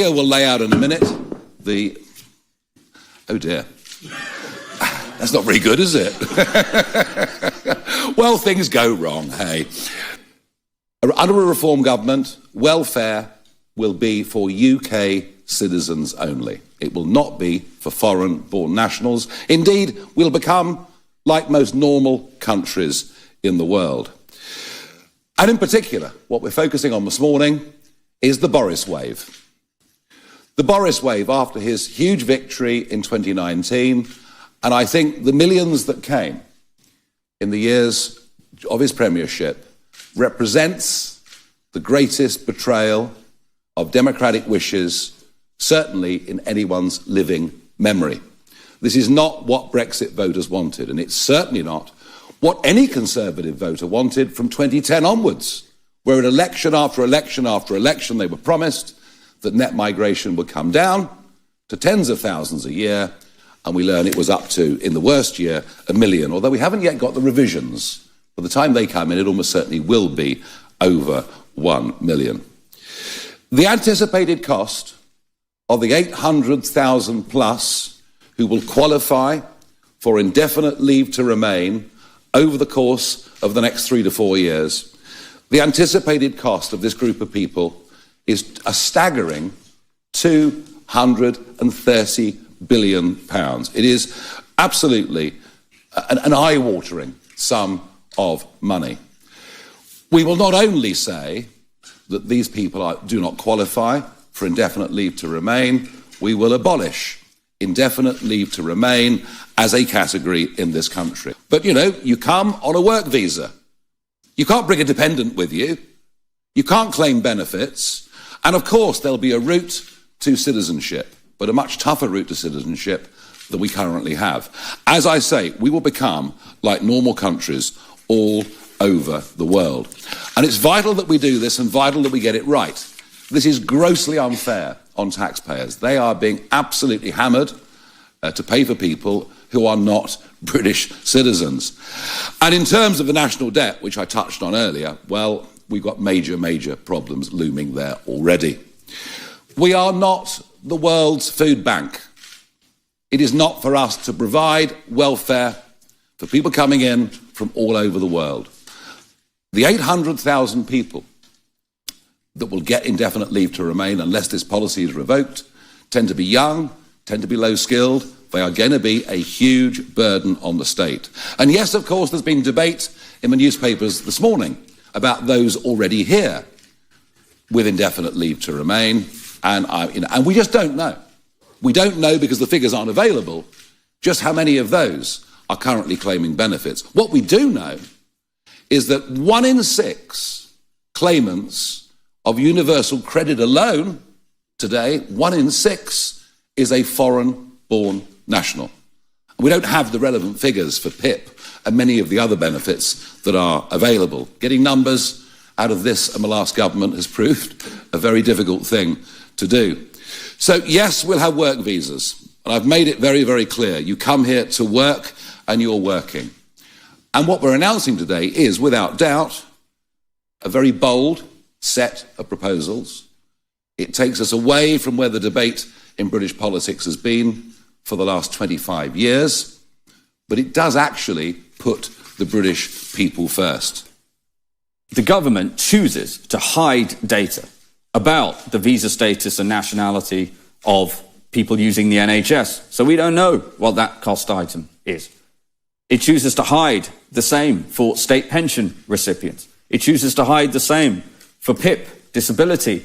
Here we'll lay out in a minute the... Oh dear. That's not very good, is it? Well, things go wrong, hey. Under a reform government, welfare will be for UK citizens only. It will not be for foreign-born nationals. Indeed, we'll become like most normal countries in the world. And in particular, what we're focusing on this morning is the Boriswave. The Boriswave, after his huge victory in 2019, and I think the millions that came in the years of his premiership, represents the greatest betrayal of democratic wishes, certainly in anyone's living memory. This is not what Brexit voters wanted, and it's certainly not what any Conservative voter wanted from 2010 onwards, where in election after election after election they were promised that net migration would come down to tens of thousands a year, and we learn it was up to, in the worst year, 1 million, although we haven't yet got the revisions. By the time they come in, it almost certainly will be over 1 million. The anticipated cost of the 800,000 plus who will qualify for indefinite leave to remain over the course of the next 3 to 4 years, the anticipated cost of this group of people is a staggering £230 billion. It is absolutely an eye-watering sum of money. We will not only say that these people do not qualify for indefinite leave to remain, we will abolish indefinite leave to remain as a category in this country. But, you know, you come on a work visa. You can't bring a dependent with you. You can't claim benefits. And, of course, there'll be a route to citizenship, but a much tougher route to citizenship than we currently have. As I say, we will become like normal countries all over the world. And it's vital that we do this and vital that we get it right. This is grossly unfair on taxpayers. They are being absolutely hammered to pay for people who are not British citizens. And in terms of the national debt, which I touched on earlier, well, we've got major, major problems looming there already. We are not the world's food bank. It is not for us to provide welfare for people coming in from all over the world. The 800,000 people that will get indefinite leave to remain unless this policy is revoked tend to be young, tend to be low-skilled. They are going to be a huge burden on the state. And yes, of course, there's been debate in the newspapers this morning about those already here with indefinite leave to remain. And we just don't know. We don't know, because the figures aren't available, just how many of those are currently claiming benefits. What we do know is that 1 in 6 claimants of universal credit alone today, 1 in 6 is a foreign-born national. We don't have the relevant figures for PIP and many of the other benefits that are available. Getting numbers out of this and the last government has proved a very difficult thing to do. So yes, we'll have work visas. And I've made it very, very clear. You come here to work and you're working. And what we're announcing today is, without doubt, a very bold set of proposals. It takes us away from where the debate in British politics has been for the last 25 years, but it does actually put the British people first. The government chooses to hide data about the visa status and nationality of people using the NHS, so we don't know what that cost item is. It chooses to hide the same for state pension recipients. It chooses to hide the same for PIP, disability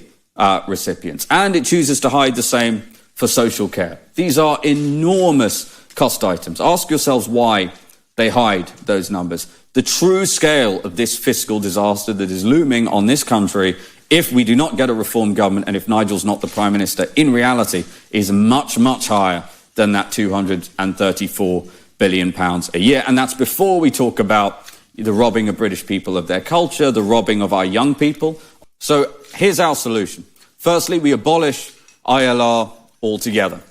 recipients. And it chooses to hide the same for social care. These are enormous cost items. Ask yourselves why they hide those numbers. The true scale of this fiscal disaster that is looming on this country, if we do not get a reform government and if Nigel's not the Prime Minister, in reality is much, much higher than that £234 billion a year. And that's before we talk about the robbing of British people of their culture, the robbing of our young people. So here's our solution. Firstly, we abolish ILR altogether.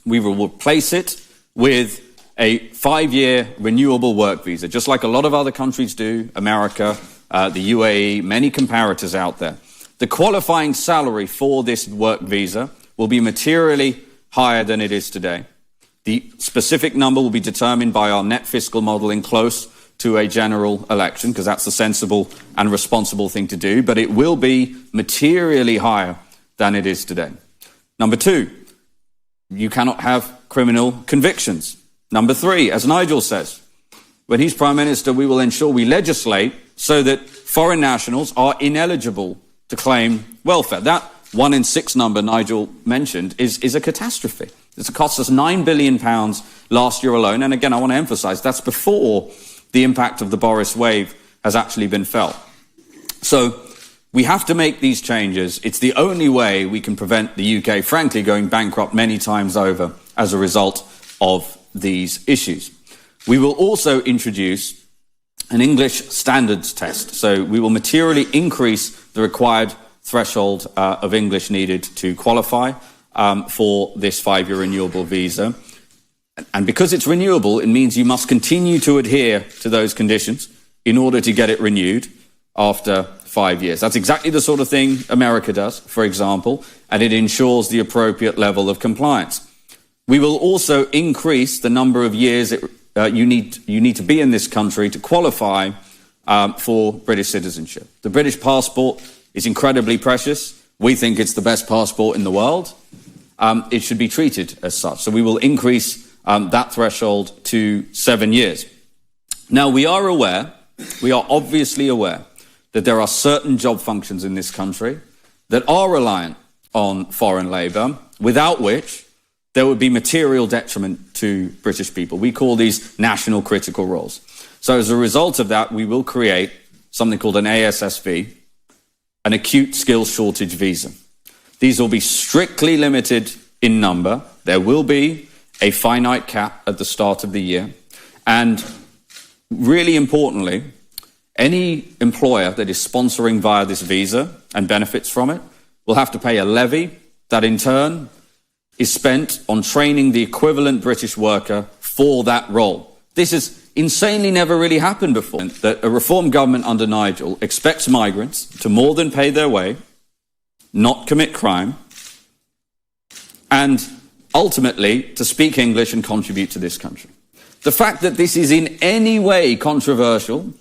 We will replace it with a 5-year renewable work visa, just like a lot of other countries do, America, the UAE, many comparators out there. the qualifying salary for this work visa will be materially higher than it is today. The specific number will be determined by our net fiscal modelling close to a general election, because that's the sensible and responsible thing to do, but it will be materially higher than it is today. Number two, you cannot have criminal convictions. Number three, as Nigel says, when he's Prime Minister, we will ensure we legislate so that foreign nationals are ineligible to claim welfare. That 1 in 6 number Nigel mentioned is a catastrophe. It's cost us £9 billion last year alone. And again, I want to emphasise that's before the impact of the Boriswave has actually been felt. So we have to make these changes. It's the only way we can prevent the UK, frankly, going bankrupt many times over as a result of these issues. We will also introduce an English standards test. So we will materially increase the required threshold of English needed to qualify for this 5-year renewable visa. And because it's renewable, it means you must continue to adhere to those conditions in order to get it renewed after 5 years. That's exactly the sort of thing America does, for example, and it ensures the appropriate level of compliance. We will also increase the number of years you need to be in this country to qualify for British citizenship. The British passport is incredibly precious. We think it's the best passport in the world. It should be treated as such. So we will increase that threshold to 7 years. Now, we are obviously aware that there are certain job functions in this country that are reliant on foreign labour, without which there would be material detriment to British people. We call these national critical roles. So as a result of that, we will create something called an ASSV, an Acute Skill Shortage Visa. These will be strictly limited in number. There will be a finite cap at the start of the year. And really importantly, any employer that is sponsoring via this visa and benefits from it will have to pay a levy that in turn is spent on training the equivalent British worker for that role. This has insanely never really happened before, that a reform government under Nigel expects migrants to more than pay their way, not commit crime, and ultimately to speak English and contribute to this country. The fact that this is in any way controversial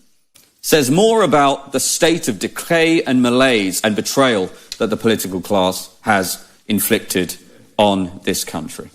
says more about the state of decay and malaise and betrayal that the political class has inflicted on this country.